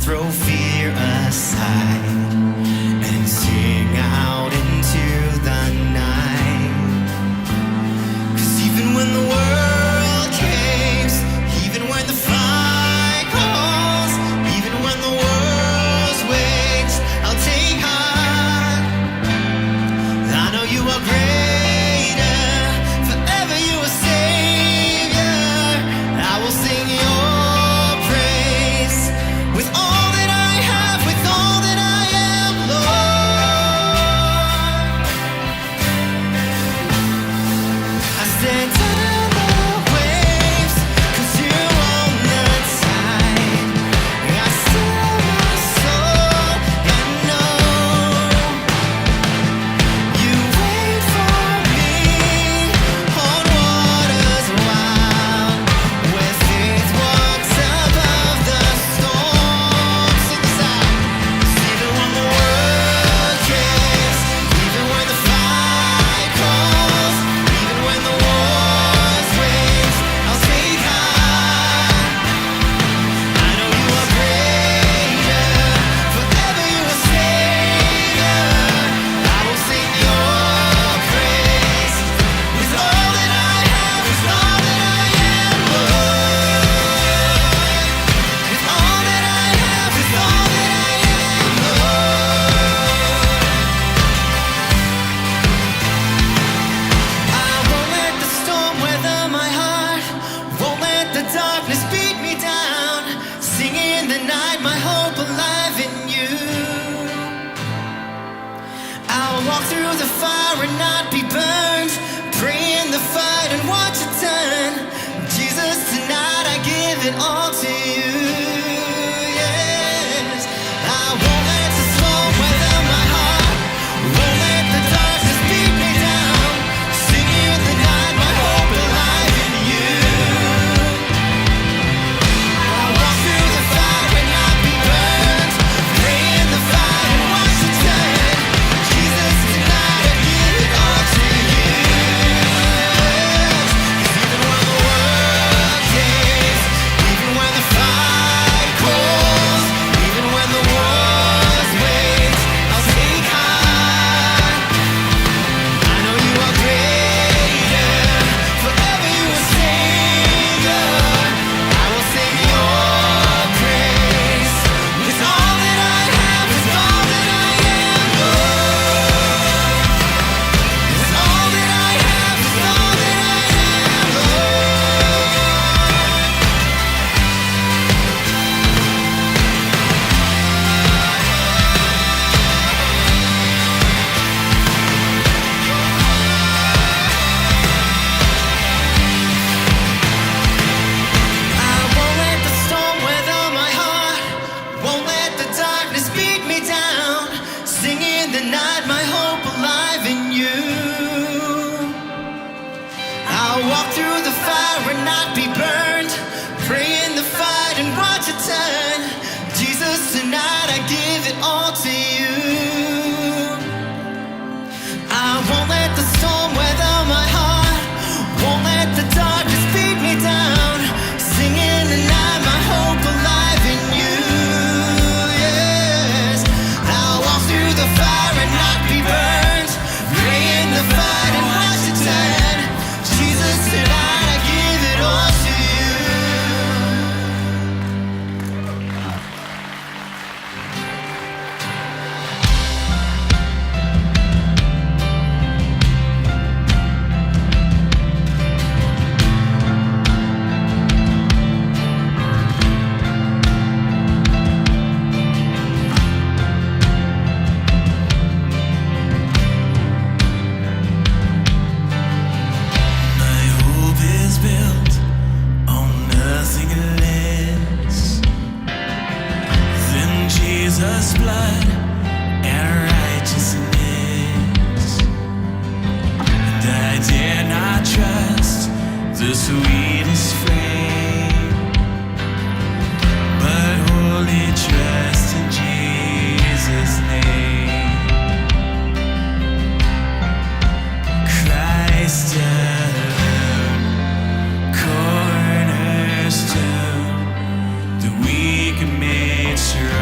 throw fear aside and sing out into the night. 'Cause even when the world caves, even when the fight calls, even when the world's wakes, I'll take heart. I know you are greater, forever you are Savior. I will sing your praise with all that I have, with all that I am, Lord. I stand down the waves, 'cause you own the tide. I still my soul and know you wait for me on waters wild, where faith walks above the storm. Sing this out. 'Cause even when the world caves, even when the fight calls, even when the war's waves, I'll take heart. I know you are greater, forever you are Savior. I will sing your praise with all that I have, with all that I am, Lord. With all that I have, with all that I am, Lord. I won't let the storm weather my heart, won't let the darkness beat me down. Sing in the night, my hope alive in you. I'll walk through the fire and not be burned, pray in the fight and watch it turn. Jesus, tonight I give it all to you. Yes, I won't let the storm weather my heart, won't let the darkness beat me down. Sing in the night, my hope alive in you. I'll walk through the fire and not be burned, pray in the fight and watch it turn. Jesus, tonight I give it all to you. 'Cause even when the world caves, even when the fight calls, even when the war's waves, I'll take heart. I know you are greater, forever you are Savior. I will sing your praise with all that I have, with all that I am, Lord. With all that I have, with all that I am, Lord. I won't let the storm weather my heart, won't let the darkness beat me down. Sing in the night, my hope alive in you. I'll walk through the fire and not be burned, pray in the fight and watch it turn. Jesus, tonight I give it all to you. I won't let the storm weather my heart, won't let the darkness beat me down. Sing in the night, my hope alive in you. Yes, I'll walk through the fire and not be burned, pray in the fight and watch it turn. Jesus, tonight I give it all to you. My hope is built on nothing less than Jesus' blood and righteousness. And I dare not trust the sweetest frame, but wholly trust in Jesus' name. Christ alone, cornerstone, the weak made strong.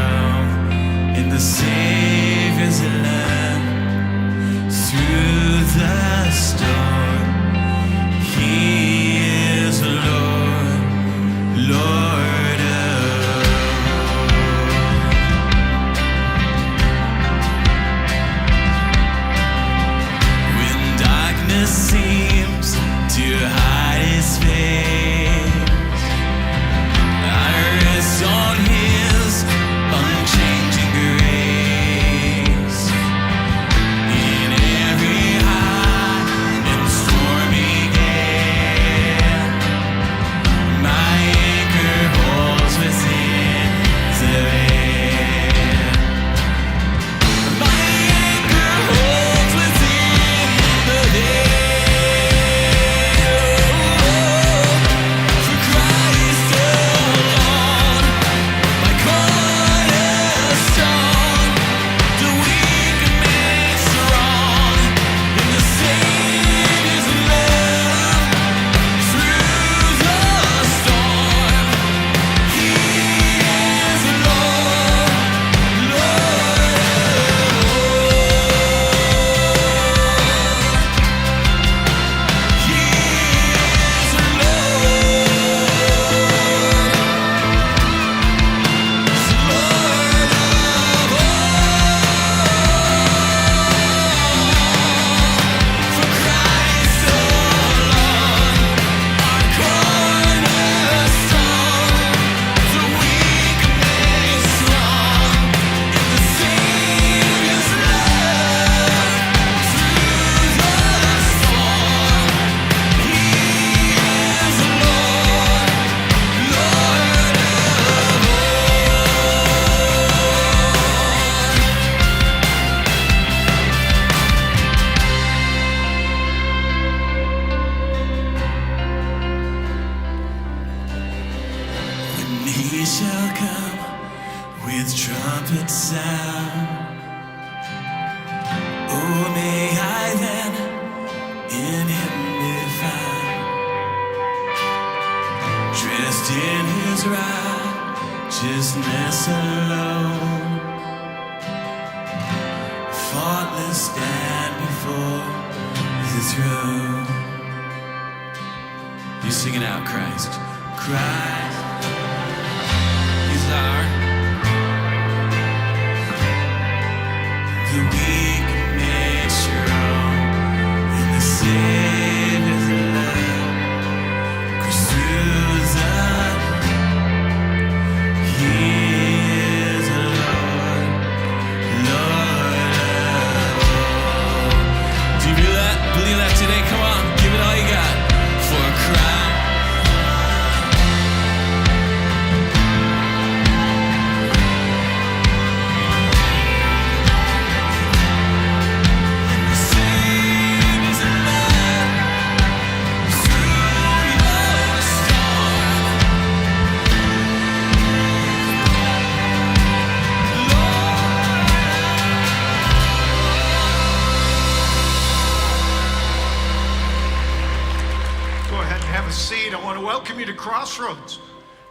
with trumpet sound. Oh, may I then in him be found, dressed in his righteousness alone, faultless stand before the throne. You sing it out, Christ. Christ, he's our the weak made strong in the Savior's love. 'Cause through the He is the Lord, Lord of all. Do you feel that? Believe that today? Come on, give it all you got. For Christ. Seat. I want to welcome you to Crossroads.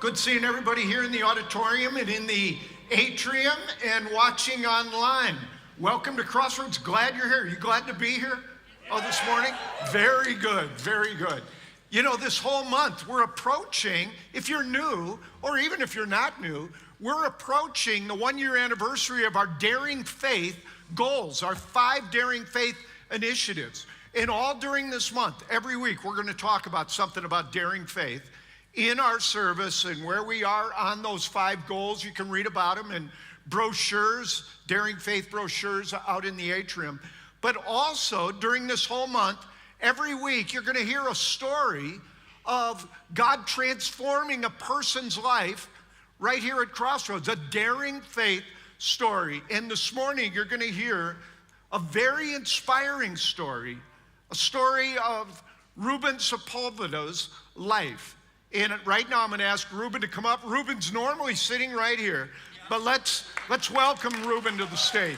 Good seeing everybody here in the auditorium and in the atrium and watching online. Welcome to Crossroads. Glad you're here. You glad to be here this morning? Very good, very good. You know, this whole month we're approaching, if you're new or even if you're not new, we're approaching the 1-year anniversary of our Daring Faith goals, our 5 Daring Faith initiatives. And all during this month, every week, we're going to talk about something about daring faith in our service and where we are on those 5 goals. You can read about them in brochures, Daring Faith brochures out in the atrium. But also, during this whole month, every week, you're going to hear a story of God transforming a person's life right here at Crossroads, a daring faith story. And this morning, you're going to hear a very inspiring story, a story of Ruben Sepulveda's life. And right now I'm going to ask Ruben to come up. Ruben's normally sitting right here, but let's welcome Ruben to the stage.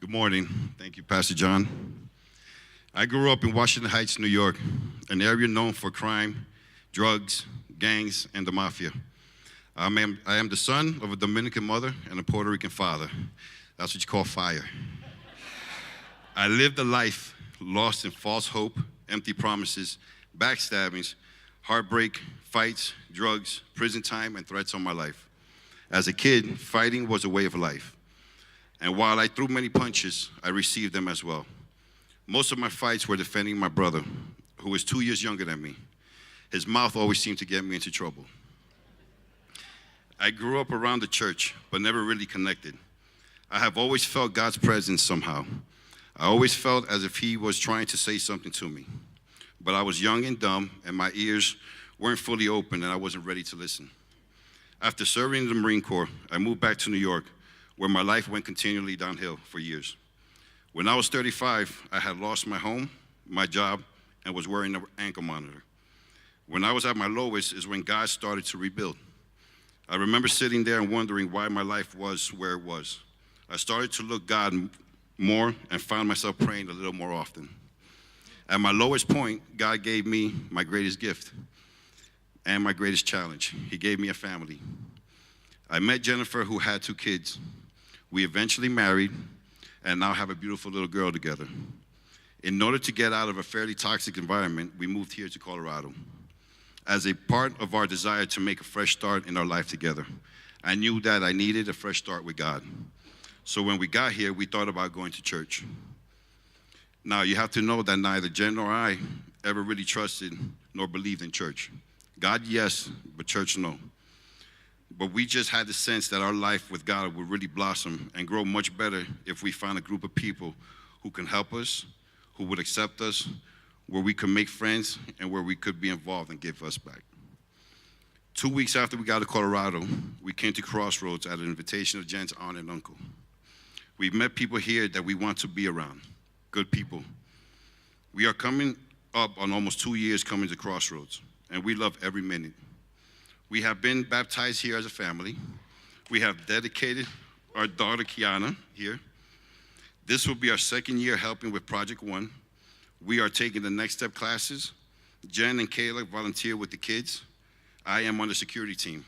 Good morning. Thank you, Pastor John. I grew up in Washington Heights, New York, an area known for crime, drugs, gangs, and the mafia. I am the son of a Dominican mother and a Puerto Rican father. That's what you call fire. I lived a life lost in false hope, empty promises, backstabbings, heartbreak, fights, drugs, prison time, and threats on my life. As a kid, fighting was a way of life. And while I threw many punches, I received them as well. Most of my fights were defending my brother, who was 2 years younger than me. His mouth always seemed to get me into trouble. I grew up around the church, but never really connected. I have always felt God's presence somehow. I always felt as if He was trying to say something to me. But I was young and dumb, and my ears weren't fully open, and I wasn't ready to listen. After serving in the Marine Corps, I moved back to New York, where my life went continually downhill for years. When I was 35, I had lost my home, my job, and was wearing an ankle monitor. When I was at my lowest is when God started to rebuild. I remember sitting there and wondering why my life was where it was. I started to look God more and found myself praying a little more often. At my lowest point, God gave me my greatest gift and my greatest challenge. He gave me a family. I met Jennifer, who had 2 kids. We eventually married and now have a beautiful little girl together. In order to get out of a fairly toxic environment, we moved here to Colorado. As a part of our desire to make a fresh start in our life together, I knew that I needed a fresh start with God. So when we got here, we thought about going to church. Now, you have to know that neither Jen nor I ever really trusted nor believed in church. God, yes, but church, no. But we just had the sense that our life with God would really blossom and grow much better if we found a group of people who can help us, who would accept us, where we could make friends, and where we could be involved and give us back. 2 weeks after we got to Colorado, we came to Crossroads at an invitation of Jen's aunt and uncle. We've met people here that we want to be around, good people. We are coming up on almost 2 years coming to Crossroads, and we love every minute. We have been baptized here as a family. We have dedicated our daughter Kiana here. This will be our second year helping with Project One. We are taking the next step classes. Jen and Kayla volunteer with the kids. I am on the security team.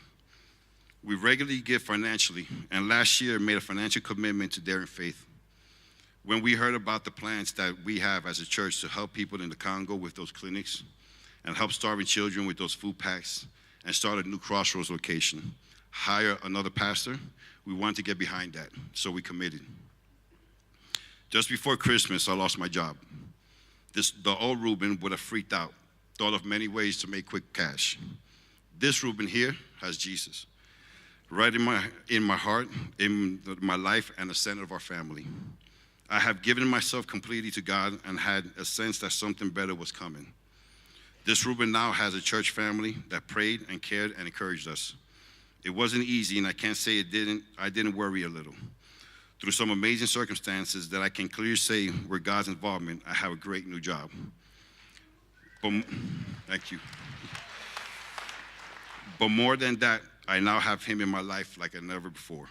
We regularly give financially, and last year made a financial commitment to Daring Faith. When we heard about the plans that we have as a church to help people in the Congo with those clinics and help starving children with those food packs and start a new Crossroads location, hire another pastor, we wanted to get behind that, so we committed. Just before Christmas, I lost my job. The old Reuben would have freaked out, thought of many ways to make quick cash. This Reuben here has Jesus, right in my heart, in my life, and the center of our family. I have given myself completely to God and had a sense that something better was coming. This Reuben now has a church family that prayed and cared and encouraged us. It wasn't easy, and I can't say I didn't worry a little. Through some amazing circumstances that I can clearly say were God's involvement, I have a great new job. Thank you. But more than that, I now have him in my life like never before.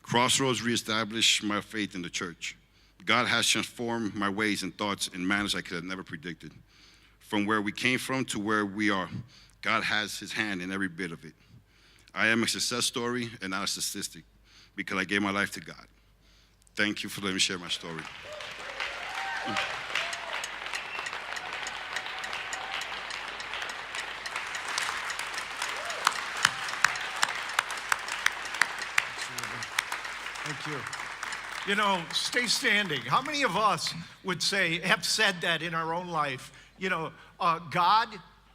Crossroads reestablished my faith in the church. God has transformed my ways and thoughts in manners I could have never predicted. From where we came from to where we are, God has his hand in every bit of it. I am a success story and not a statistic because I gave my life to God. Thank you for letting me share my story. Thank you. You know, stay standing. How many of us would say, have said that in our own life? You know, God,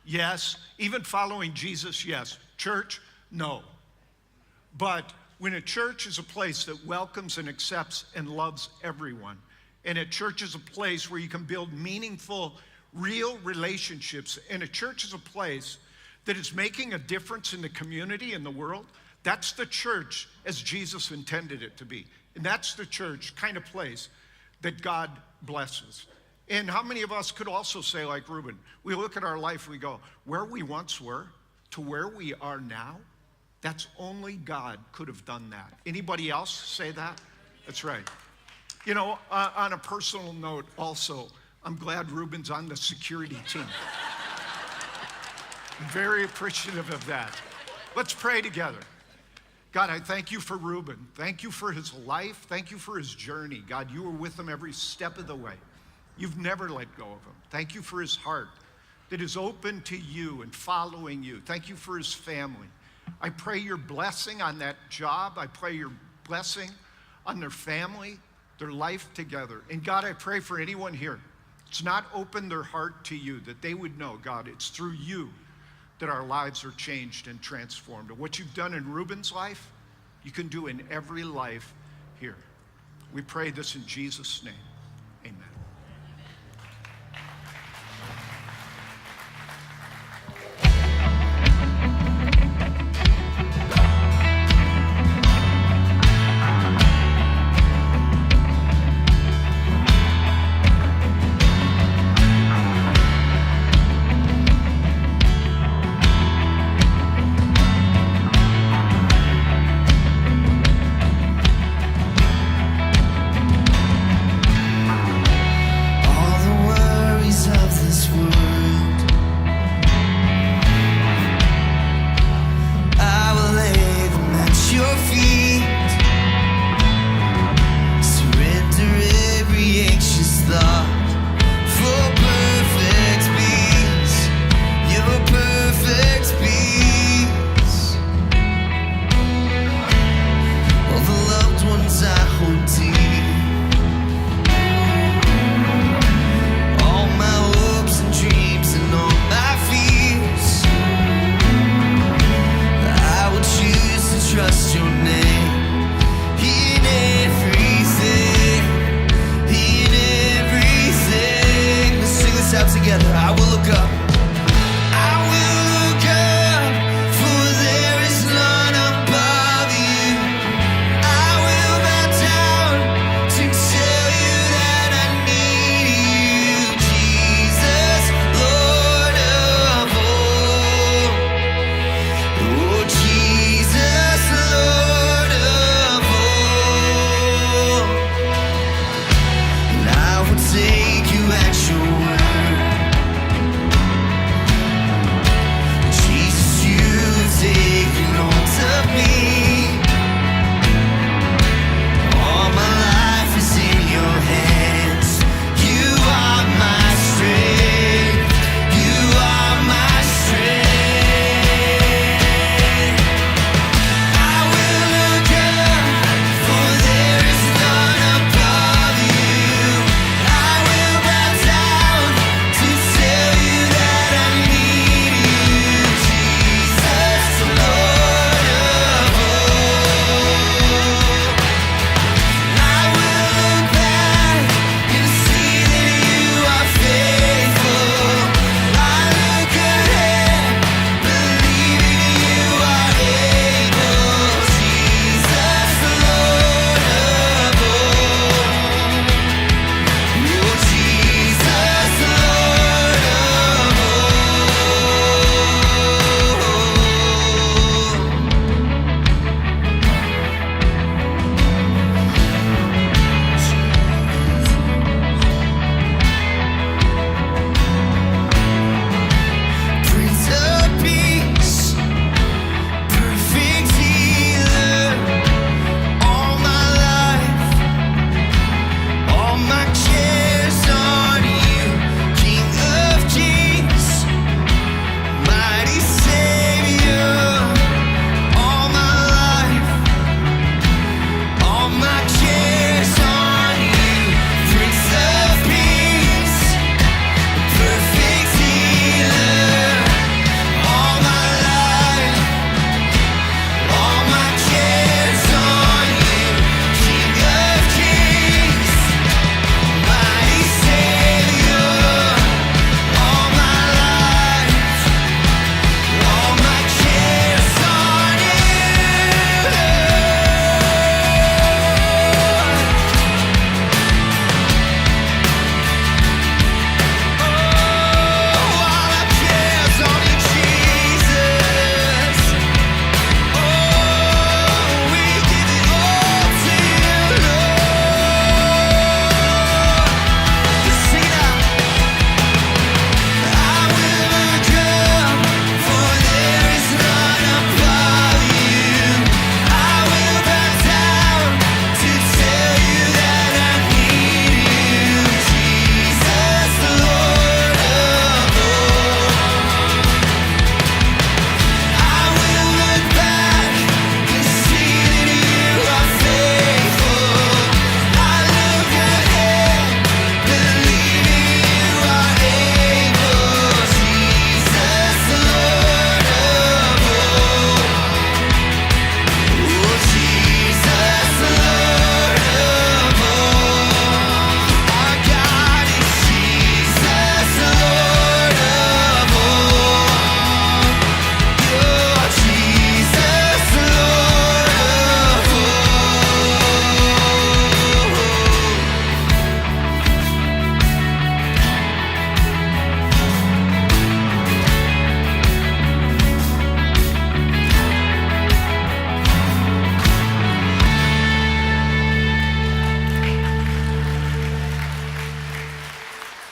yes. Even following Jesus, yes. Church, no. But when a church is a place that welcomes and accepts and loves everyone, and a church is a place where you can build meaningful, real relationships, and a church is a place that is making a difference in the community and the world, that's the church as Jesus intended it to be. And that's the church kind of place that God blesses. And how many of us could also say, like Reuben, we look at our life, we go, where we once were to where we are now, that's only God could have done that. Anybody else say that? That's right. You know, on a personal note also, I'm glad Reuben's on the security team. I'm very appreciative of that. Let's pray together. God, I thank you for Reuben. Thank you for his life. Thank you for his journey. God, you were with him every step of the way. You've never let go of him. Thank you for his heart that is open to you and following you. Thank you for his family. I pray your blessing on that job. I pray your blessing on their family, their life together. And God, I pray for anyone here that's not opened their heart to you, that they would know, God, it's through you that our lives are changed and transformed. And what you've done in Reuben's life, you can do in every life here. We pray this in Jesus' name. Amen.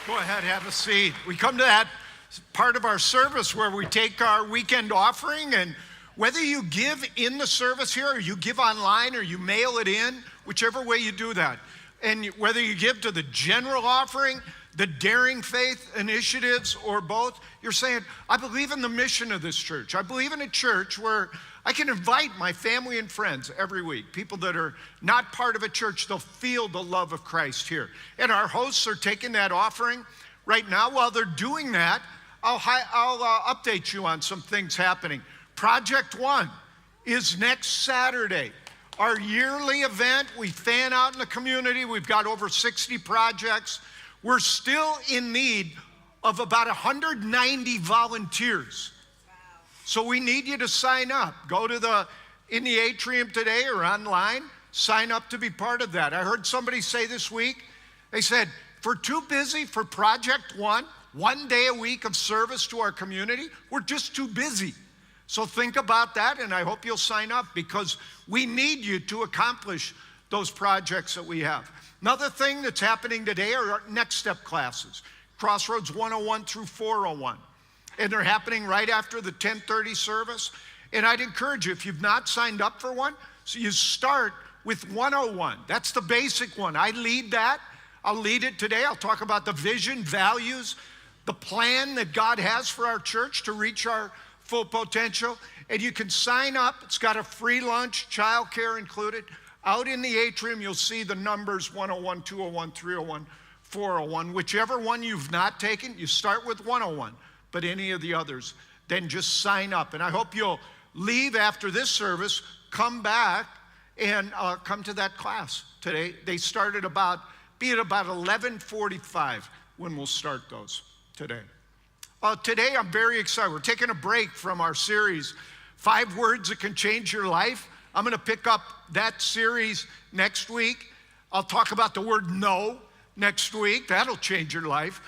Go ahead, have a seat. We come to that part of our service where we take our weekend offering, and whether you give in the service here or you give online or you mail it in, whichever way you do that, and whether you give to the general offering, the Daring Faith initiatives, or both, you're saying, I believe in the mission of this church. I believe in a church where I can invite my family and friends every week. People that are not part of a church, they'll feel the love of Christ here. And our hosts are taking that offering right now. While they're doing that, I'll update you on some things happening. Project One is next Saturday. Our yearly event, we fan out in the community. We've got over 60 projects. We're still in need of about 190 volunteers. So we need you to sign up. Go to in the atrium today or online, sign up to be part of that. I heard somebody say this week, they said, if we're too busy for Project one day a week of service to our community, we're just too busy. So think about that, and I hope you'll sign up because we need you to accomplish those projects that we have. Another thing that's happening today are our Next Step classes, Crossroads 101 through 401. And they're happening right after the 10:30 service. And I'd encourage you, if you've not signed up for one, so you start with 101. That's the basic one. I lead that. I'll lead it today. I'll talk about the vision, values, the plan that God has for our church to reach our full potential. And you can sign up. It's got a free lunch, childcare included. Out in the atrium, you'll see the numbers 101, 201, 301, 401. Whichever one you've not taken, you start with 101. But any of the others, then just sign up. And I hope you'll leave after this service, come back, and come to that class today. They start at about 11:45 when we'll start those today. Today, I'm very excited. We're taking a break from our series, 5 Words That Can Change Your Life. I'm going to pick up that series next week. I'll talk about the word no next week. That'll change your life.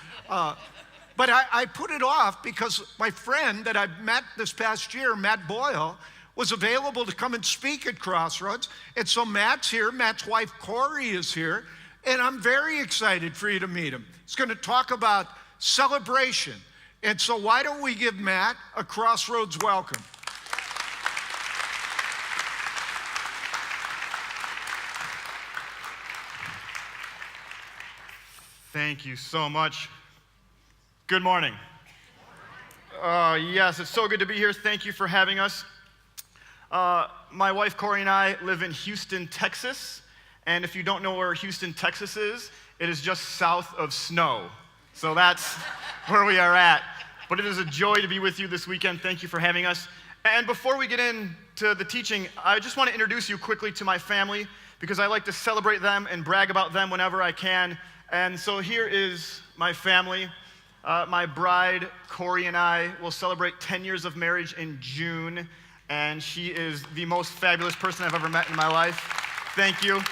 But I put it off because my friend that I met this past year, Matt Boyle, was available to come and speak at Crossroads. And so Matt's here. Matt's wife, Corey, is here. And I'm very excited for you to meet him. He's going to talk about celebration. And so why don't we give Matt a Crossroads welcome. Thank you so much. Good morning. Yes, it's so good to be here. Thank you for having us. My wife Corey and I live in Houston, Texas. And if you don't know where Houston, Texas is, it is just south of snow. So that's where we are at. But it is a joy to be with you this weekend. Thank you for having us. And before we get into the teaching, I just want to introduce you quickly to my family because I like to celebrate them and brag about them whenever I can. And so here is my family. My bride, Corey, and I will celebrate 10 years of marriage in June, and she is the most fabulous person I've ever met in my life. Thank you.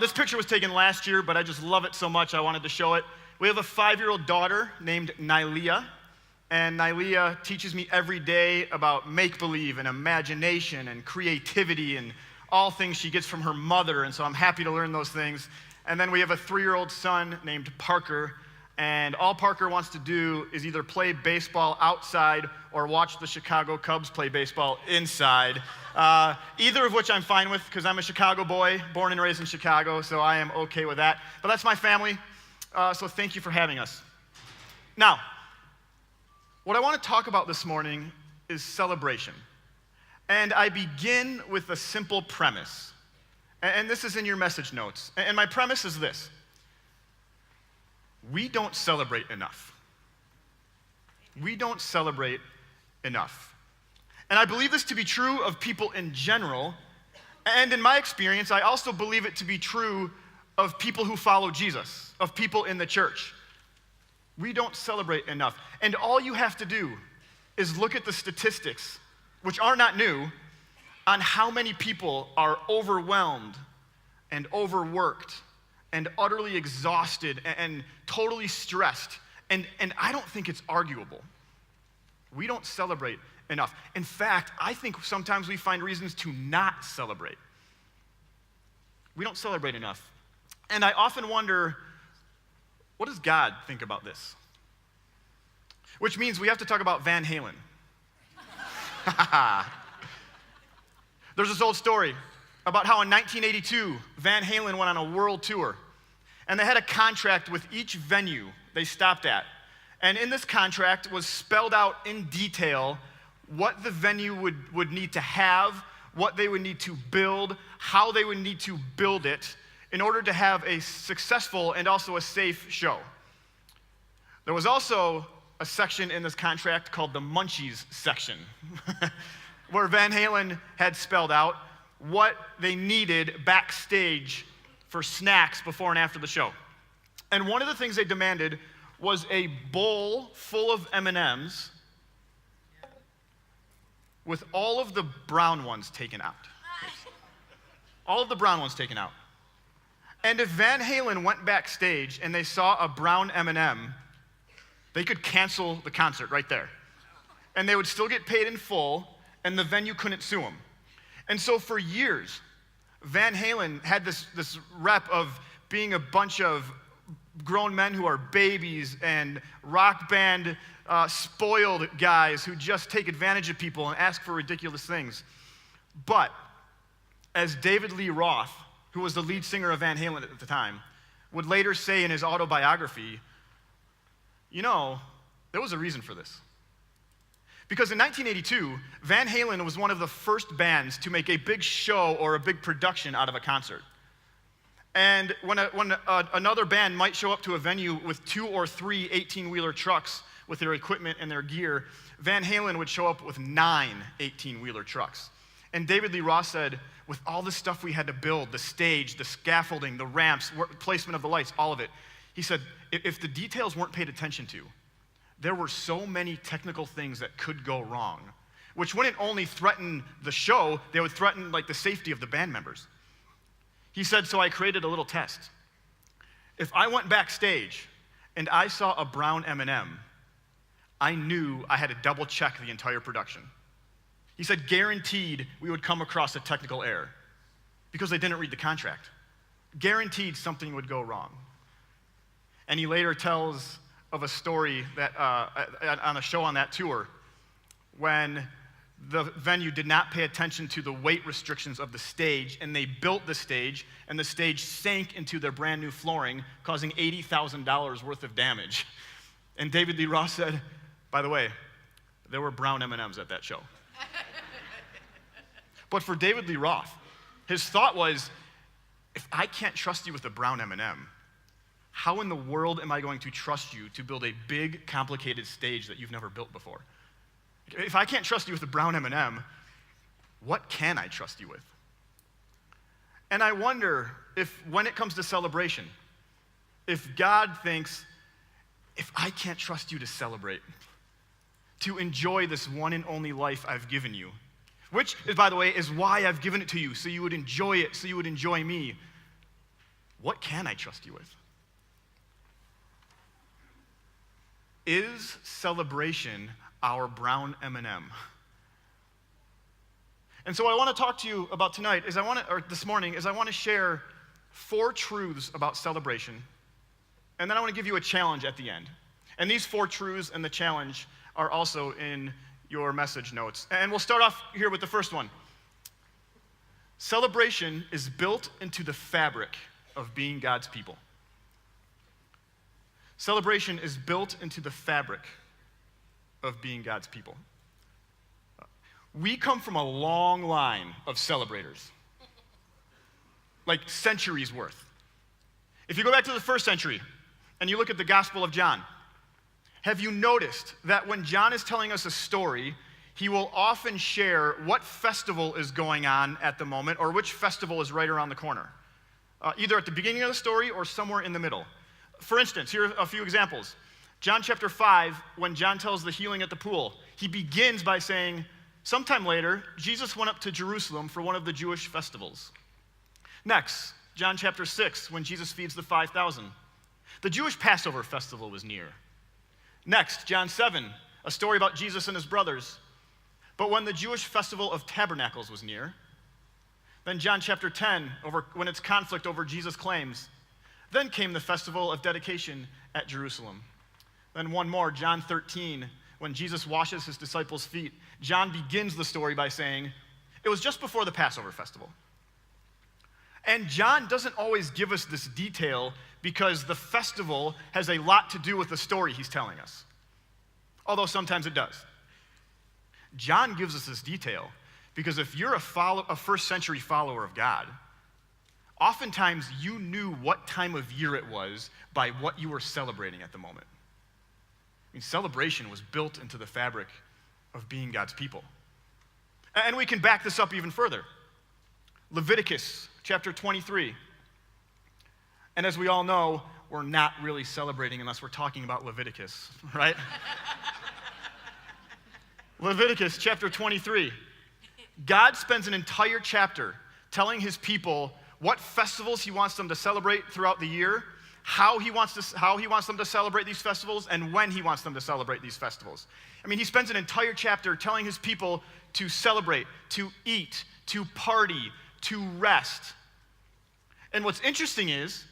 This picture was taken last year, but I just love it so much I wanted to show it. We have a 5-year-old daughter named Nylia, and Nylia teaches me every day about make-believe and imagination and creativity and all things she gets from her mother, and so I'm happy to learn those things. And then we have a 3-year-old son named Parker, and all Parker wants to do is either play baseball outside or watch the Chicago Cubs play baseball inside. Either of which I'm fine with because I'm a Chicago boy, born and raised in Chicago, so I am okay with that. But that's my family, so thank you for having us. Now, what I want to talk about this morning is celebration. And I begin with a simple premise. And this is in your message notes. And my premise is this. We don't celebrate enough. We don't celebrate enough. And I believe this to be true of people in general. And in my experience, I also believe it to be true of people who follow Jesus, of people in the church. We don't celebrate enough. And all you have to do is look at the statistics, which are not new, on how many people are overwhelmed and overworked and utterly exhausted and totally stressed. And I don't think it's arguable. We don't celebrate enough. In fact, I think sometimes we find reasons to not celebrate. We don't celebrate enough. And I often wonder, what does God think about this? Which means we have to talk about Van Halen. There's this old story about how in 1982, Van Halen went on a world tour, and they had a contract with each venue they stopped at. And in this contract was spelled out in detail what the venue would need to have, what they would need to build, how they would need to build it in order to have a successful and also a safe show. There was also a section in this contract called the Munchies section, where Van Halen had spelled out what they needed backstage for snacks before and after the show. And one of the things they demanded was a bowl full of M&Ms with all of the brown ones taken out. All of the brown ones taken out. And if Van Halen went backstage and they saw a brown M&M, they could cancel the concert right there. And they would still get paid in full, and the venue couldn't sue them. And so for years, Van Halen had this rep of being a bunch of grown men who are babies and rock band spoiled guys who just take advantage of people and ask for ridiculous things. But as David Lee Roth, who was the lead singer of Van Halen at the time, would later say in his autobiography, you know, there was a reason for this. Because in 1982, Van Halen was one of the first bands to make a big show or a big production out of a concert. And when another band might show up to a venue with 2 or 3 18-wheeler trucks with their equipment and their gear, Van Halen would show up with 9 18-wheeler trucks. And David Lee Roth said, with all the stuff we had to build, the stage, the scaffolding, the ramps, placement of the lights, all of it, he said, if the details weren't paid attention to, there were so many technical things that could go wrong, which wouldn't only threaten the show, they would threaten like the safety of the band members. He said, so I created a little test. If I went backstage and I saw a brown M&M, I knew I had to double check the entire production. He said, guaranteed we would come across a technical error because they didn't read the contract. Guaranteed something would go wrong. And he later tells of a story that on a show on that tour when the venue did not pay attention to the weight restrictions of the stage, and they built the stage, and the stage sank into their brand new flooring, causing $80,000 worth of damage. And David Lee Roth said, by the way, there were brown M&Ms at that show. But for David Lee Roth, his thought was, if I can't trust you with a brown M&M, how in the world am I going to trust you to build a big, complicated stage that you've never built before? If I can't trust you with a brown M&M, what can I trust you with? And I wonder if, when it comes to celebration, if God thinks, if I can't trust you to celebrate, to enjoy this one and only life I've given you, which, by the way, is why I've given it to you, so you would enjoy it, so you would enjoy me, what can I trust you with? Is celebration our brown M&M? And so what I want to talk to you about tonight is this morning is I want to share 4 truths about celebration, and then I want to give you a challenge at the end. And these 4 truths and the challenge are also in your message notes. And we'll start off here with the first one. Celebration is built into the fabric of being God's people. Celebration is built into the fabric of being God's people. We come from a long line of celebrators, like centuries worth. If you go back to the first century and you look at the Gospel of John, have you noticed that when John is telling us a story, he will often share what festival is going on at the moment or which festival is right around the corner, either at the beginning of the story or somewhere in the middle. For instance, here are a few examples. John chapter 5, when John tells the healing at the pool, he begins by saying, sometime later, Jesus went up to Jerusalem for one of the Jewish festivals. Next, John chapter 6, when Jesus feeds the 5,000. The Jewish Passover festival was near. Next, John 7, a story about Jesus and his brothers. But when the Jewish festival of tabernacles was near. Then John chapter 10, when it's conflict over Jesus' claims. Then came the festival of dedication at Jerusalem. Then one more, John 13, when Jesus washes his disciples' feet. John begins the story by saying, it was just before the Passover festival. And John doesn't always give us this detail because the festival has a lot to do with the story he's telling us, although sometimes it does. John gives us this detail because if you're a first century follower of God, oftentimes you knew what time of year it was by what you were celebrating at the moment. I mean, celebration was built into the fabric of being God's people. And we can back this up even further. Leviticus chapter 23. And as we all know, we're not really celebrating unless we're talking about Leviticus, right? Leviticus chapter 23. God spends an entire chapter telling his people what festivals he wants them to celebrate throughout the year, how he wants them to celebrate these festivals, and when he wants them to celebrate these festivals. I mean, he spends an entire chapter telling his people to celebrate, to eat, to party, to rest. And what's interesting is,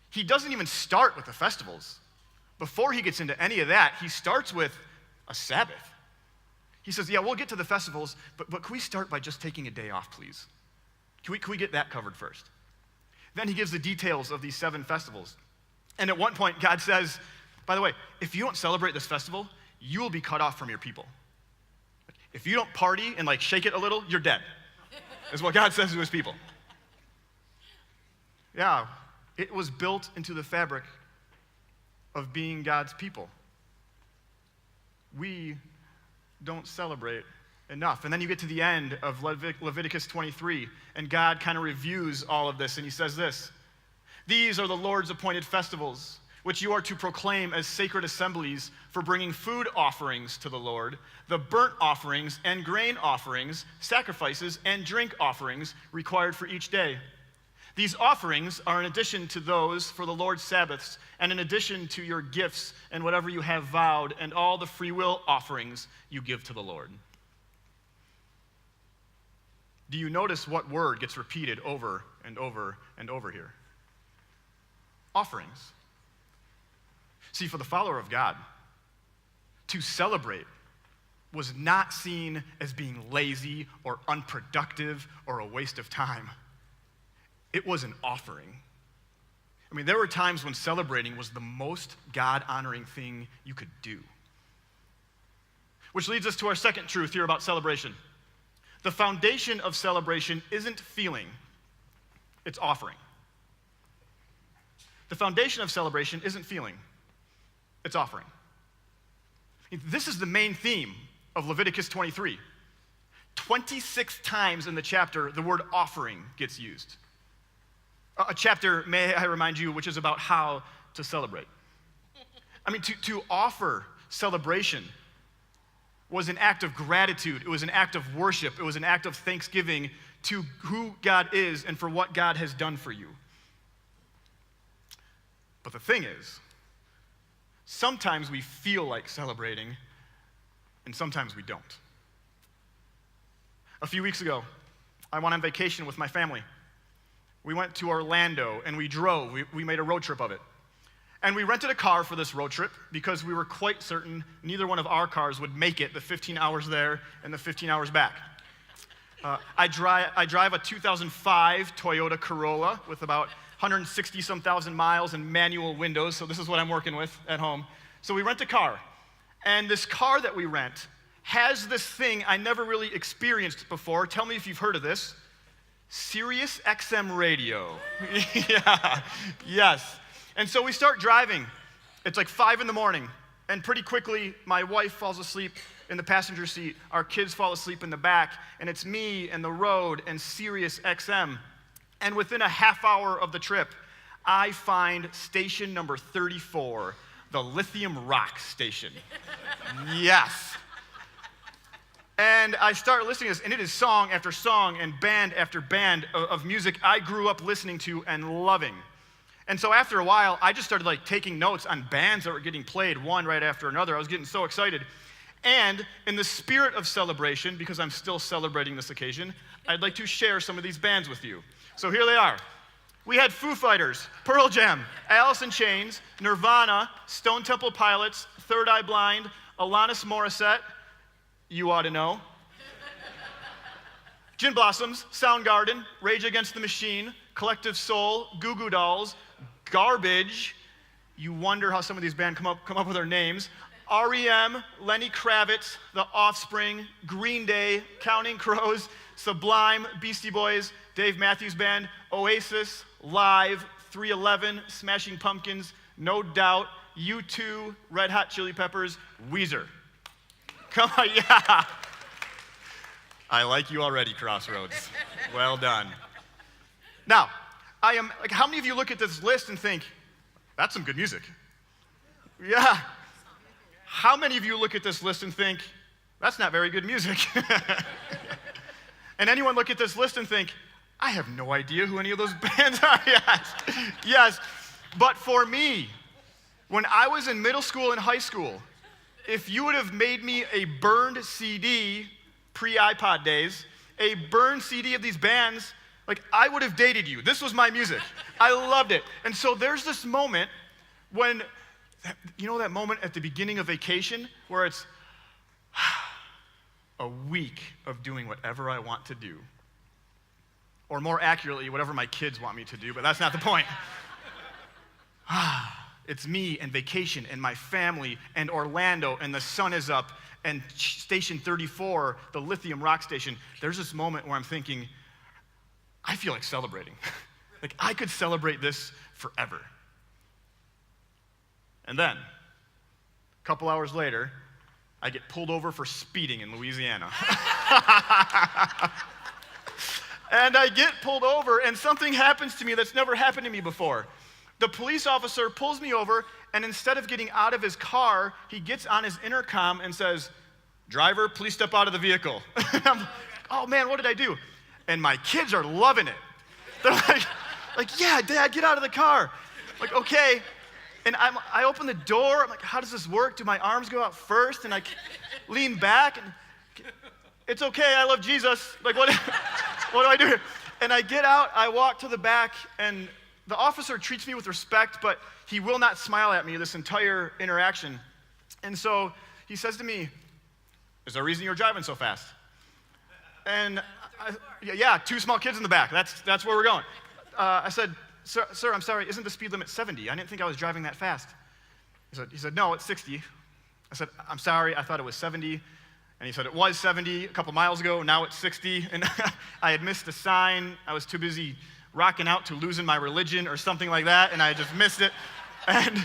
he doesn't even start with the festivals. Before he gets into any of that, he starts with a Sabbath. He says, yeah, we'll get to the festivals, but can we start by just taking a day off, please? Can we get that covered first? Then he gives the details of these 7 festivals. And at one point, God says, by the way, if you don't celebrate this festival, you will be cut off from your people. If you don't party and shake it a little, you're dead, is what God says to his people. Yeah, it was built into the fabric of being God's people. We don't celebrate enough. And then you get to the end of Leviticus 23, and God kind of reviews all of this, and he says this: these are the Lord's appointed festivals, which you are to proclaim as sacred assemblies for bringing food offerings to the Lord, the burnt offerings and grain offerings, sacrifices and drink offerings required for each day. These offerings are in addition to those for the Lord's Sabbaths, and in addition to your gifts and whatever you have vowed, and all the free will offerings you give to the Lord. Do you notice what word gets repeated over and over and over here? Offerings. See, for the follower of God, to celebrate was not seen as being lazy or unproductive or a waste of time. It was an offering. I mean, there were times when celebrating was the most God-honoring thing you could do. Which leads us to our second truth here about celebration. The foundation of celebration isn't feeling, it's offering. The foundation of celebration isn't feeling, it's offering. This is the main theme of Leviticus 23. 26 times in the chapter, the word offering gets used. A chapter, may I remind you, which is about how to celebrate. I mean, to offer celebration was an act of gratitude. It was an act of worship. It was an act of thanksgiving to who God is and for what God has done for you. But the thing is, sometimes we feel like celebrating, and sometimes we don't. A few weeks ago, I went on vacation with my family. We went to Orlando, and we drove. We made a road trip of it. And we rented a car for this road trip because we were quite certain neither one of our cars would make it the 15 hours there and the 15 hours back. I drive a 2005 Toyota Corolla with about 160-some thousand miles and manual windows, so this is what I'm working with at home. So we rent a car, and this car that we rent has this thing I never really experienced before. Tell me if you've heard of this. Sirius XM radio. Yeah, yes. And so we start driving. It's like 5 a.m, and pretty quickly my wife falls asleep in the passenger seat. Our kids fall asleep in the back, and it's me and the road and Sirius XM. And within a half hour of the trip, I find station number 34, the Lithium Rock station. Yes. And I start listening to this, and it is song after song and band after band of music I grew up listening to and loving. And so after a while, I just started taking notes on bands that were getting played one right after another. I was getting so excited. And in the spirit of celebration, because I'm still celebrating this occasion, I'd like to share some of these bands with you. So here they are. We had Foo Fighters, Pearl Jam, Alice in Chains, Nirvana, Stone Temple Pilots, Third Eye Blind, Alanis Morissette, you ought to know, Gin Blossoms, Soundgarden, Rage Against the Machine, Collective Soul, Goo Goo Dolls, Garbage. You wonder how some of these bands come up with their names. REM, Lenny Kravitz, The Offspring, Green Day, Counting Crows, Sublime, Beastie Boys, Dave Matthews Band, Oasis, Live, 311, Smashing Pumpkins, No Doubt, U2, Red Hot Chili Peppers, Weezer. Come on, yeah. I like you already, Crossroads. Well done. Now, how many of you look at this list and think, that's some good music? Yeah. How many of you look at this list and think, that's not very good music? And anyone look at this list and think, I have no idea who any of those bands are? Yes. Yes. But for me, when I was in middle school and high school, if you would have made me a burned CD, pre-iPod days, a burned CD of these bands, like I would have dated you. This was my music. I loved it. And so there's this moment when, you know that moment at the beginning of vacation where it's a week of doing whatever I want to do. Or more accurately, whatever my kids want me to do, but that's not the point. It's me and vacation and my family and Orlando and the sun is up and Station 34, the lithium rock station. There's this moment where I'm thinking, I feel like celebrating. Like I could celebrate this forever. And then, a couple hours later, I get pulled over for speeding in Louisiana. And I get pulled over, and something happens to me that's never happened to me before. The police officer pulls me over, and instead of getting out of his car, he gets on his intercom and says, "Driver, please step out of the vehicle." I'm like, oh man, what did I do? And my kids are loving it. They're like, yeah, Dad, get out of the car. I'm like, okay. And I open the door. I'm like, how does this work? Do my arms go out first? And I lean back. And it's okay. I love Jesus. Like, what do I do here? And I get out. I walk to the back. And the officer treats me with respect, but he will not smile at me this entire interaction. And so he says to me, "Is there a reason you're driving so fast?" And yeah, two small kids in the back. That's where we're going. I said, Sir, I'm sorry, isn't the speed limit 70? I didn't think I was driving that fast. He said, no, it's 60. I said, I'm sorry, I thought it was 70. And he said, it was 70 a couple miles ago, now it's 60. And I had missed a sign. I was too busy rocking out to losing my religion or something like that, and I just missed it. And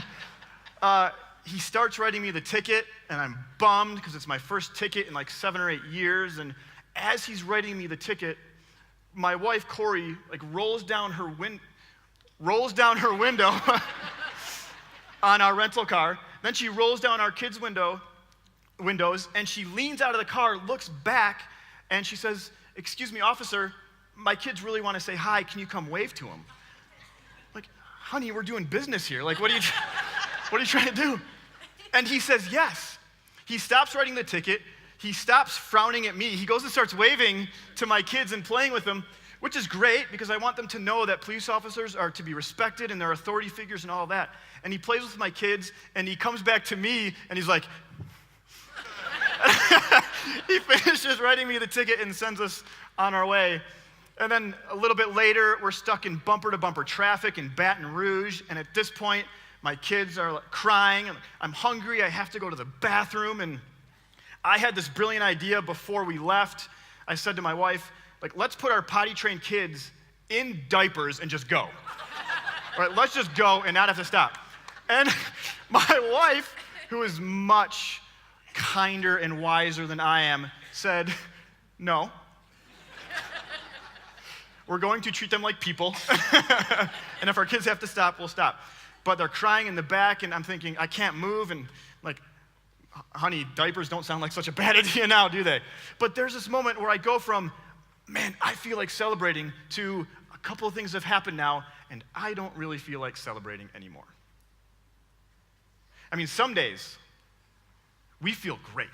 he starts writing me the ticket, and I'm bummed because it's my first ticket in like 7 or 8 years. And as he's writing me the ticket, my wife, Corey, like rolls down her window on our rental car. Then she rolls down our kids' windows, and she leans out of the car, looks back, and she says, "Excuse me, officer, my kids really want to say hi. Can you come wave to them?" Like, honey, we're doing business here. Like, what are you trying to do? And he says yes. He stops writing the ticket. He stops frowning at me. He goes and starts waving to my kids and playing with them, which is great because I want them to know that police officers are to be respected and they're authority figures and all of that. And he plays with my kids, and he comes back to me, and he's like, he finishes writing me the ticket and sends us on our way. And then a little bit later, we're stuck in bumper-to-bumper traffic in Baton Rouge, and at this point, my kids are crying, and I'm hungry, I have to go to the bathroom, and I had this brilliant idea before we left. I said to my wife, like, let's put our potty-trained kids in diapers and just go. All right, let's just go and not have to stop. And my wife, who is much kinder and wiser than I am, said, no. We're going to treat them like people. And if our kids have to stop, we'll stop. But they're crying in the back, and I'm thinking, I can't move, and like, honey, diapers don't sound like such a bad idea now, do they? But there's this moment where I go from, man, I feel like celebrating, to a couple of things have happened now, and I don't really feel like celebrating anymore. I mean, some days, we feel great.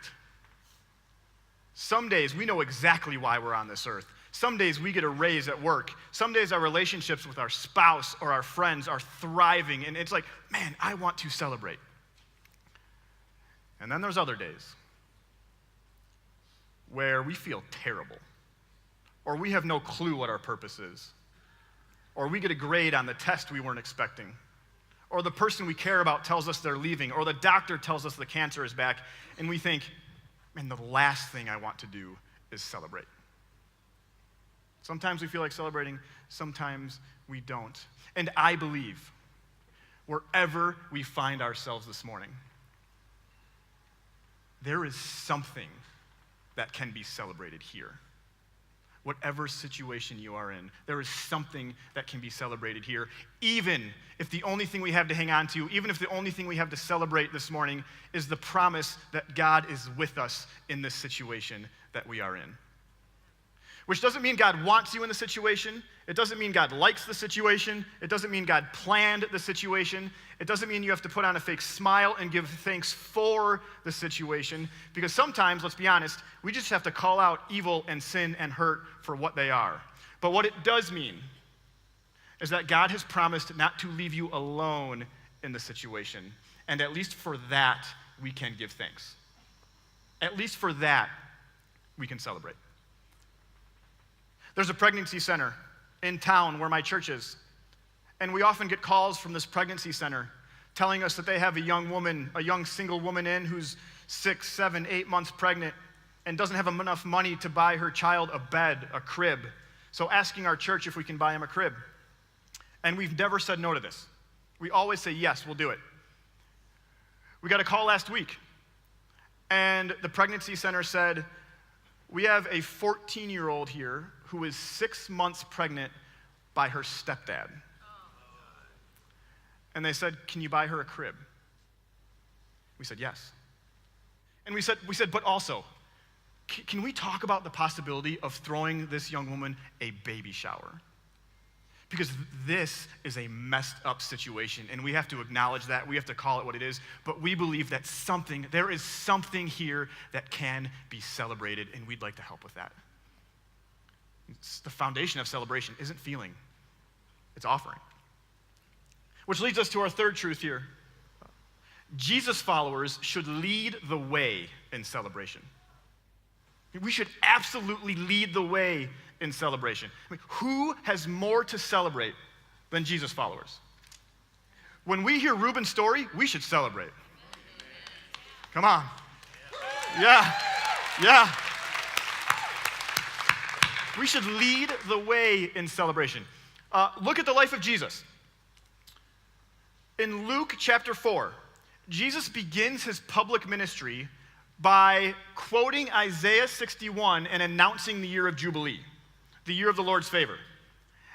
Some days, we know exactly why we're on this earth. Some days we get a raise at work. Some days our relationships with our spouse or our friends are thriving, and it's like, man, I want to celebrate. And then there's other days where we feel terrible, or we have no clue what our purpose is, or we get a grade on the test we weren't expecting, or the person we care about tells us they're leaving, or the doctor tells us the cancer is back, and we think, man, the last thing I want to do is celebrate. Sometimes we feel like celebrating, sometimes we don't. And I believe wherever we find ourselves this morning, there is something that can be celebrated here. Whatever situation you are in, there is something that can be celebrated here, even if the only thing we have to hang on to, even if the only thing we have to celebrate this morning is the promise that God is with us in this situation that we are in. Which doesn't mean God wants you in the situation. It doesn't mean God likes the situation. It doesn't mean God planned the situation. It doesn't mean you have to put on a fake smile and give thanks for the situation. Because sometimes, let's be honest, we just have to call out evil and sin and hurt for what they are. But what it does mean is that God has promised not to leave you alone in the situation. And at least for that, we can give thanks. At least for that, we can celebrate. There's a pregnancy center in town where my church is, and we often get calls from this pregnancy center telling us that they have a young single woman in who's 6, 7, 8 months pregnant and doesn't have enough money to buy her child a bed, a crib. So asking our church if we can buy him a crib. And we've never said no to this. We always say, yes, we'll do it. We got a call last week, and the pregnancy center said, we have a 14-year-old here who is 6 months pregnant by her stepdad. And they said, can you buy her a crib? We said, yes. And we said, but also, can we talk about the possibility of throwing this young woman a baby shower? Because this is a messed up situation, and we have to acknowledge that. We have to call it what it is. But we believe that there is something here that can be celebrated, and we'd like to help with that. The foundation of celebration isn't feeling, it's offering. Which leads us to our third truth here. Jesus followers should lead the way in celebration. We should absolutely lead the way in celebration. I mean, who has more to celebrate than Jesus followers? When we hear Reuben's story, we should celebrate. Come on. Yeah. We should lead the way in celebration. Look at the life of Jesus. In Luke chapter 4, Jesus begins his public ministry by quoting Isaiah 61 and announcing the year of Jubilee, the year of the Lord's favor.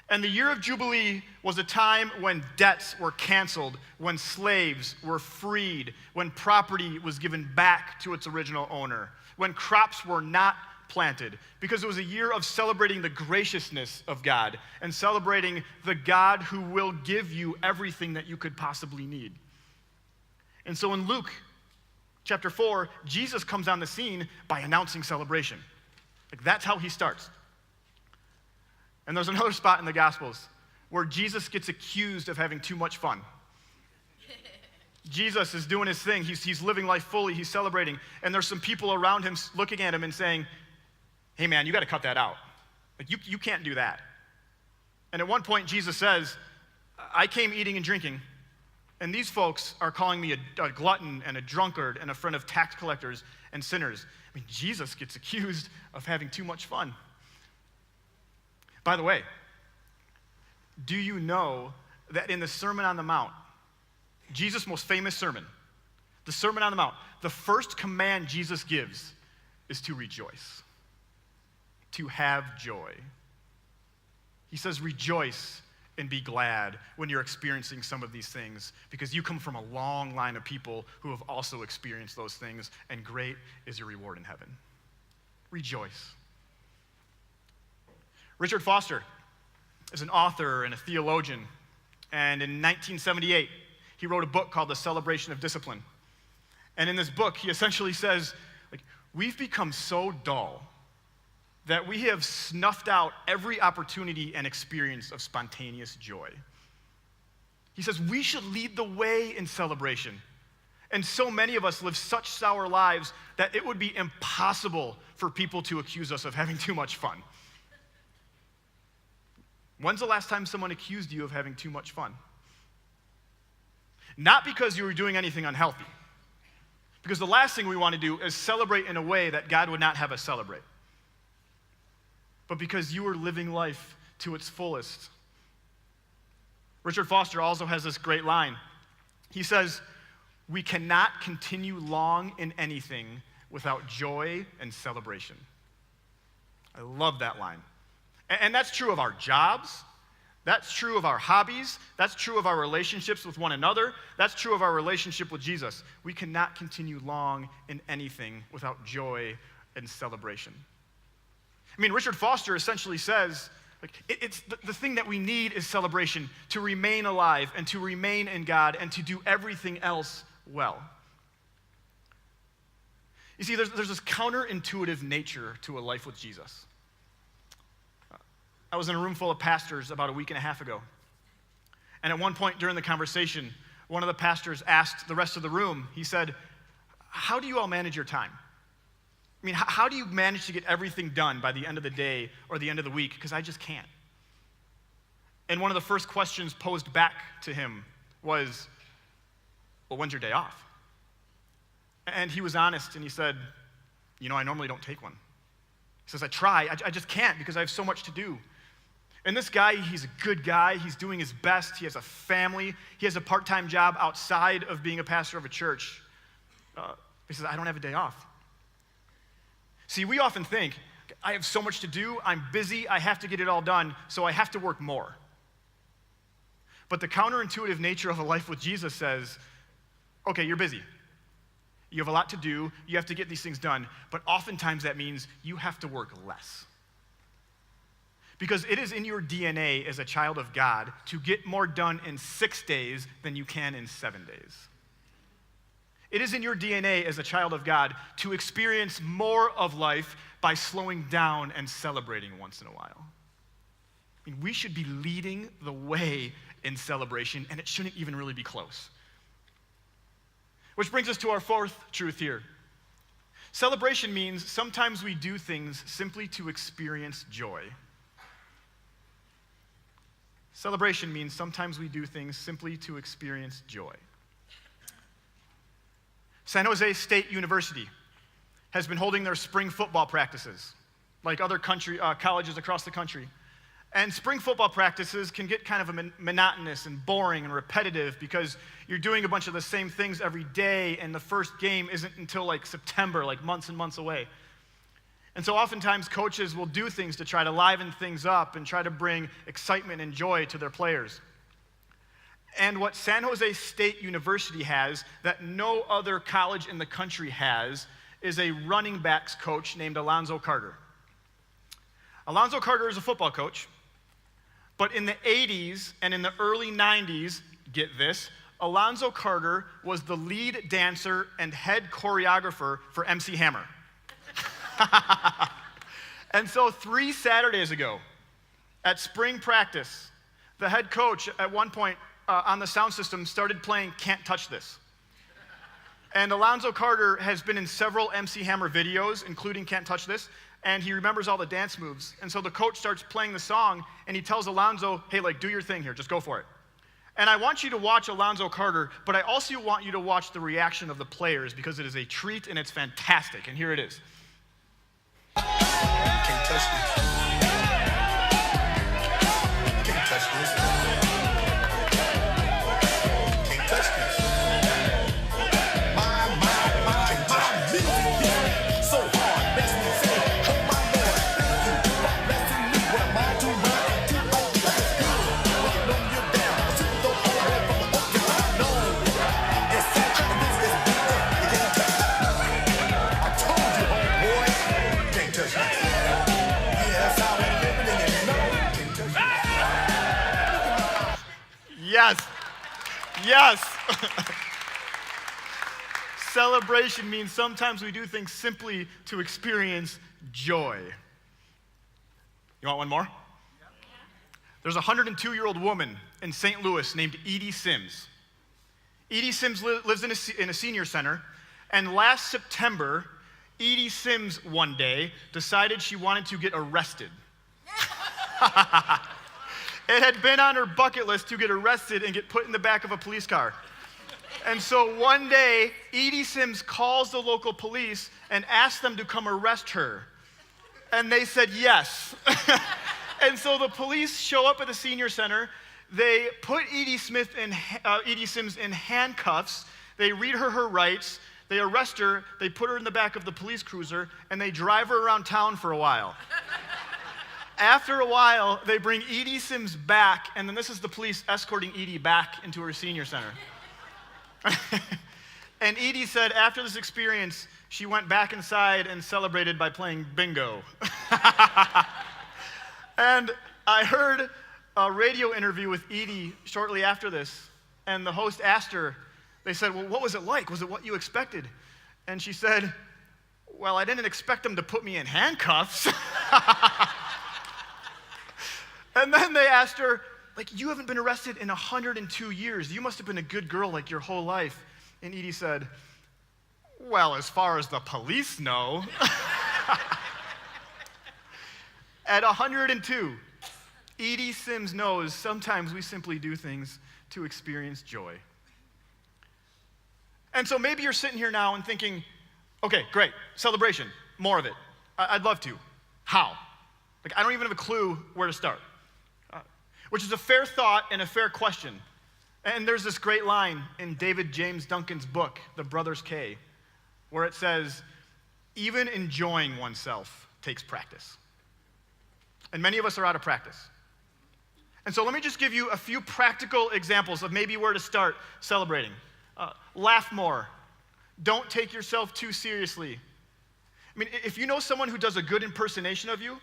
And the year of Jubilee was a time when debts were canceled, when slaves were freed, when property was given back to its original owner, when crops were not planted, because it was a year of celebrating the graciousness of God and celebrating the God who will give you everything that you could possibly need. And so in Luke chapter 4, Jesus comes on the scene by announcing celebration. Like, that's how he starts. And there's another spot in the Gospels where Jesus gets accused of having too much fun. Jesus is doing his thing. He's living life fully. He's celebrating. And there's some people around him looking at him and saying, hey, man, you got to cut that out. Like, you can't do that. And at one point, Jesus says, I came eating and drinking, and these folks are calling me a glutton and a drunkard and a friend of tax collectors and sinners. I mean, Jesus gets accused of having too much fun. By the way, do you know that in the Sermon on the Mount, Jesus' most famous sermon, the Sermon on the Mount, the first command Jesus gives is to rejoice, to have joy. He says, rejoice and be glad when you're experiencing some of these things, because you come from a long line of people who have also experienced those things, and great is your reward in heaven. Rejoice. Richard Foster is an author and a theologian, and in 1978, he wrote a book called The Celebration of Discipline. And in this book, he essentially says, like, we've become so dull that we have snuffed out every opportunity and experience of spontaneous joy. He says we should lead the way in celebration. And so many of us live such sour lives that it would be impossible for people to accuse us of having too much fun. When's the last time someone accused you of having too much fun? Not because you were doing anything unhealthy. Because the last thing we want to do is celebrate in a way that God would not have us celebrate. But because you were living life to its fullest. Richard Foster also has this great line. He says, "We cannot continue long in anything without joy and celebration." I love that line. And that's true of our jobs. That's true of our hobbies. That's true of our relationships with one another. That's true of our relationship with Jesus. We cannot continue long in anything without joy and celebration. I mean, Richard Foster essentially says, it's the thing that we need is celebration, to remain alive and to remain in God and to do everything else well. You see, there's this counterintuitive nature to a life with Jesus. I was in a room full of pastors about a week and a half ago. And at one point during the conversation, one of the pastors asked the rest of the room, he said, "How do you all manage your time? I mean, how do you manage to get everything done by the end of the day or the end of the week? Because I just can't." And one of the first questions posed back to him was, "Well, when's your day off?" And he was honest and he said, "I normally don't take one." He says, "I try, I just can't because I have so much to do." And this guy, he's a good guy. He's doing his best. He has a family. He has a part-time job outside of being a pastor of a church. He says, "I don't have a day off." See, we often think, I have so much to do, I'm busy, I have to get it all done, so I have to work more. But the counterintuitive nature of a life with Jesus says, okay, you're busy. You have a lot to do, you have to get these things done, but oftentimes that means you have to work less. Because it is in your DNA as a child of God to get more done in 6 days than you can in 7 days. It is in your DNA as a child of God to experience more of life by slowing down and celebrating once in a while. I mean, we should be leading the way in celebration, and it shouldn't even really be close. Which brings us to our fourth truth here. Celebration means sometimes we do things simply to experience joy. Celebration means sometimes we do things simply to experience joy. San Jose State University has been holding their spring football practices, like other colleges across the country. And spring football practices can get kind of monotonous and boring and repetitive because you're doing a bunch of the same things every day, and the first game isn't until like September, like months and months away. And so oftentimes coaches will do things to try to liven things up and try to bring excitement and joy to their players. And what San Jose State University has that no other college in the country has is a running backs coach named Alonzo Carter. Alonzo Carter is a football coach, but in the 80s and in the early 90s, get this, Alonzo Carter was the lead dancer and head choreographer for MC Hammer. And so 3 Saturdays ago, at spring practice, the head coach at one point on the sound system started playing Can't Touch This. And Alonzo Carter has been in several MC Hammer videos, including Can't Touch This, and he remembers all the dance moves. And so the coach starts playing the song, and he tells Alonzo, hey, do your thing here, just go for it. And I want you to watch Alonzo Carter, but I also want you to watch the reaction of the players because it is a treat and it's fantastic. And here it is. Can't touch this. Can't touch this. Can't touch this. My music so hard, makes me say, oh my Lord, thank you for blessing me. What am I doing? Oh, that's good. When you know you're down, I shoot the whole way from the hook till I know. It's sad, this is big. You can't touch it. I told you, homeboy, you can't touch it. That's how we living in it, can't touch it. Yes. Yes. Celebration means sometimes we do things simply to experience joy. You want one more? There's a 102-year-old woman in St. Louis named Edie Sims. Edie Sims lives in a senior center, and last September, Edie Sims one day decided she wanted to get arrested. It had been on her bucket list to get arrested and get put in the back of a police car. And so one day, Edie Sims calls the local police and asks them to come arrest her. And they said yes. And so the police show up at the senior center. They put Edie Sims in handcuffs. They read her rights. They arrest her. They put her in the back of the police cruiser, and they drive her around town for a while. After a while, they bring Edie Sims back, and then this is the police escorting Edie back into her senior center. And Edie said after this experience, she went back inside and celebrated by playing bingo. And I heard a radio interview with Edie shortly after this, and the host asked her, they said, well, what was it like? Was it what you expected? And she said, well, I didn't expect them to put me in handcuffs. And then they asked her, like, you haven't been arrested in 102 years. You must have been a good girl like your whole life. And Edie said, well, as far as the police know. At 102, Edie Sims knows sometimes we simply do things to experience joy. And so maybe you're sitting here now and thinking, okay, great, celebration, more of it. I'd love to. How? Like, I don't even have a clue where to start. Which is a fair thought and a fair question. And there's this great line in David James Duncan's book, The Brothers K, where it says, even enjoying oneself takes practice. And many of us are out of practice. And so let me just give you a few practical examples of maybe where to start celebrating. Laugh more. Don't take yourself too seriously. I mean, if you know someone who does a good impersonation of you,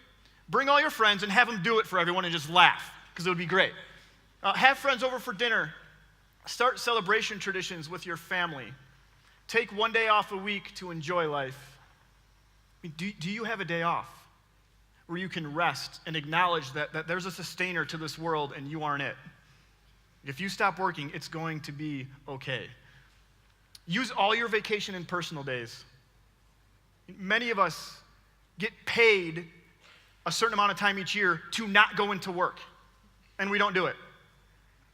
bring all your friends and have them do it for everyone and just laugh, because it would be great. Have friends over for dinner. Start celebration traditions with your family. Take one day off a week to enjoy life. I mean, do you have a day off where you can rest and acknowledge that there's a sustainer to this world and you aren't it? If you stop working, it's going to be okay. Use all your vacation and personal days. Many of us get paid a certain amount of time each year to not go into work, and we don't do it.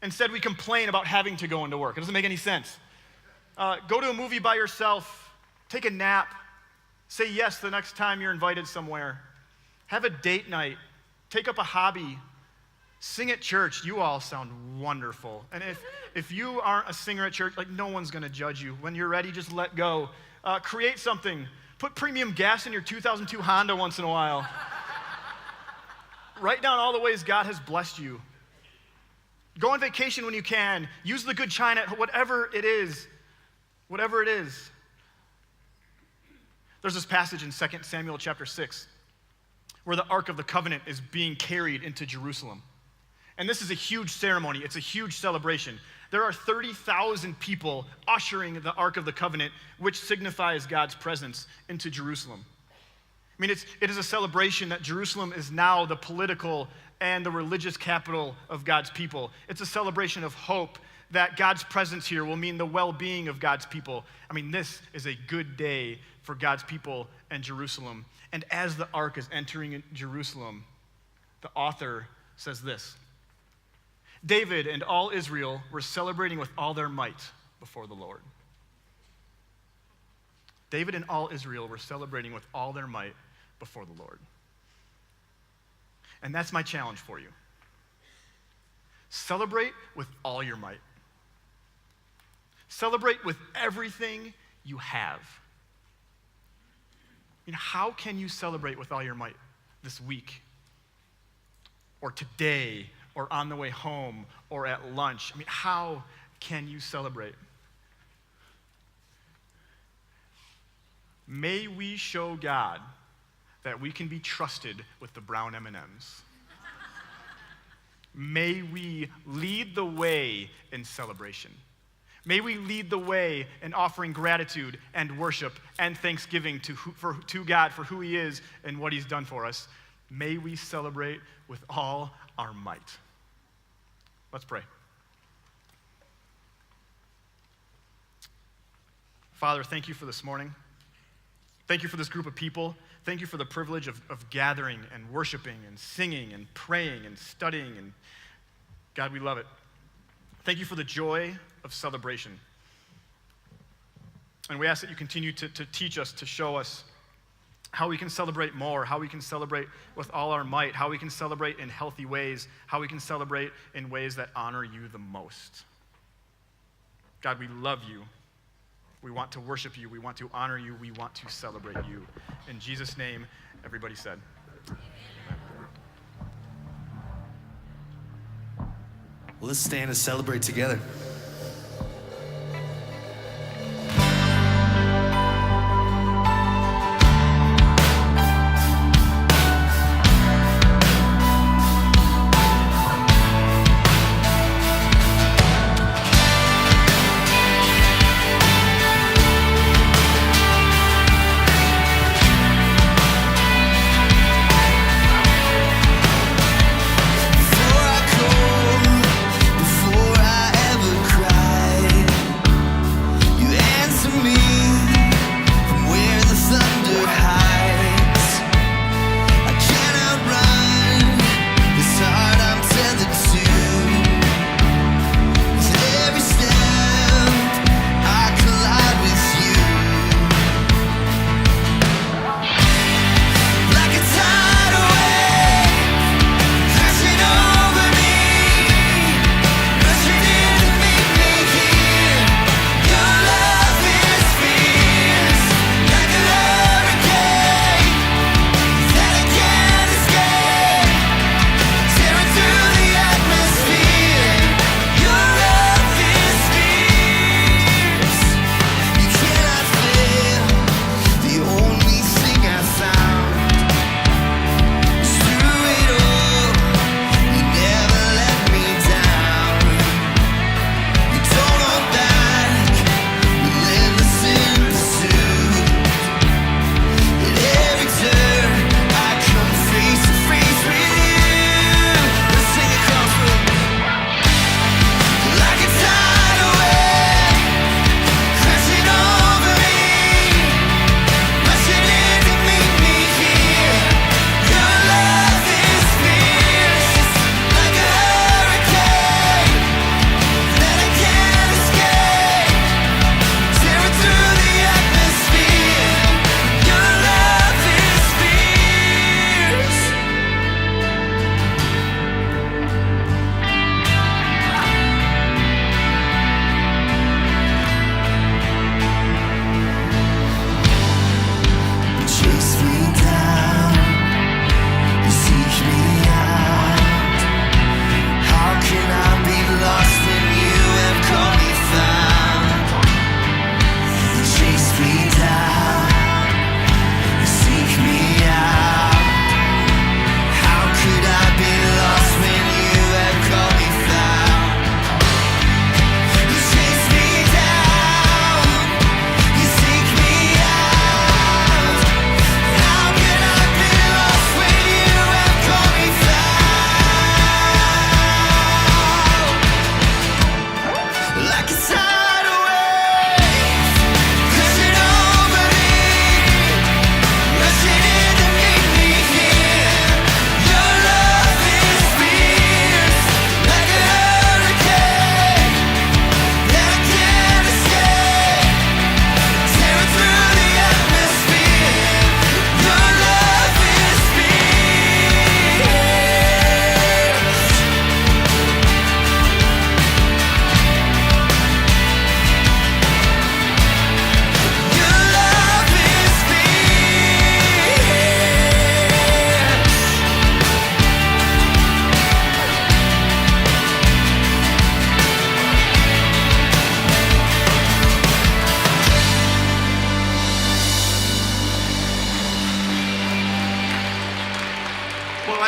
Instead, we complain about having to go into work. It doesn't make any sense. Go to a movie by yourself. Take a nap. Say yes the next time you're invited somewhere. Have a date night. Take up a hobby. Sing at church. You all sound wonderful. And if you aren't a singer at church, like, no one's going to judge you. When you're ready, just let go. Create something. Put premium gas in your 2002 Honda once in a while. Write down all the ways God has blessed you. Go on vacation when you can. Use the good china, whatever it is. Whatever it is. There's this passage in 2 Samuel chapter 6 where the Ark of the Covenant is being carried into Jerusalem. And this is a huge ceremony. It's a huge celebration. There are 30,000 people ushering the Ark of the Covenant, which signifies God's presence, into Jerusalem. I mean, it is a celebration that Jerusalem is now the political and the religious capital of God's people. It's a celebration of hope that God's presence here will mean the well-being of God's people. I mean, this is a good day for God's people and Jerusalem. And as the ark is entering Jerusalem, the author says this: David and all Israel were celebrating with all their might before the Lord. David and all Israel were celebrating with all their might before the Lord. And that's my challenge for you. Celebrate with all your might. Celebrate with everything you have. I mean, how can you celebrate with all your might this week, or today, or on the way home, or at lunch? I mean, how can you celebrate? May we show God that we can be trusted with the brown M&Ms. May we lead the way in celebration. May we lead the way in offering gratitude and worship and thanksgiving to God for who he is and what he's done for us. May we celebrate with all our might. Let's pray. Father, thank you for this morning. Thank you for this group of people. Thank you for the privilege of gathering and worshiping and singing and praying and studying. And God, we love it. Thank you for the joy of celebration. And we ask that you continue to teach us, to show us how we can celebrate more, how we can celebrate with all our might, how we can celebrate in healthy ways, how we can celebrate in ways that honor you the most. God, we love you. We want to worship you. We want to honor you. We want to celebrate you. In Jesus' name, everybody said. Well, let's stand and celebrate together.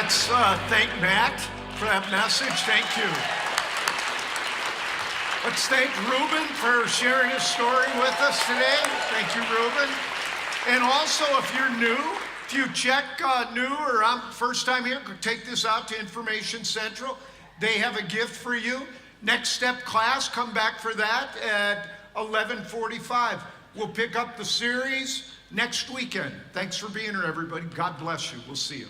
Let's thank Matt for that message. Thank you. Let's thank Ruben for sharing his story with us today. Thank you, Ruben. And also, if you're new If you check new or I'm first time here, take this out to Information Central. They have a gift for you. Next Step class, come back for that at 11:45. We'll pick up the series next weekend. Thanks for being here, everybody. God bless you. We'll see you.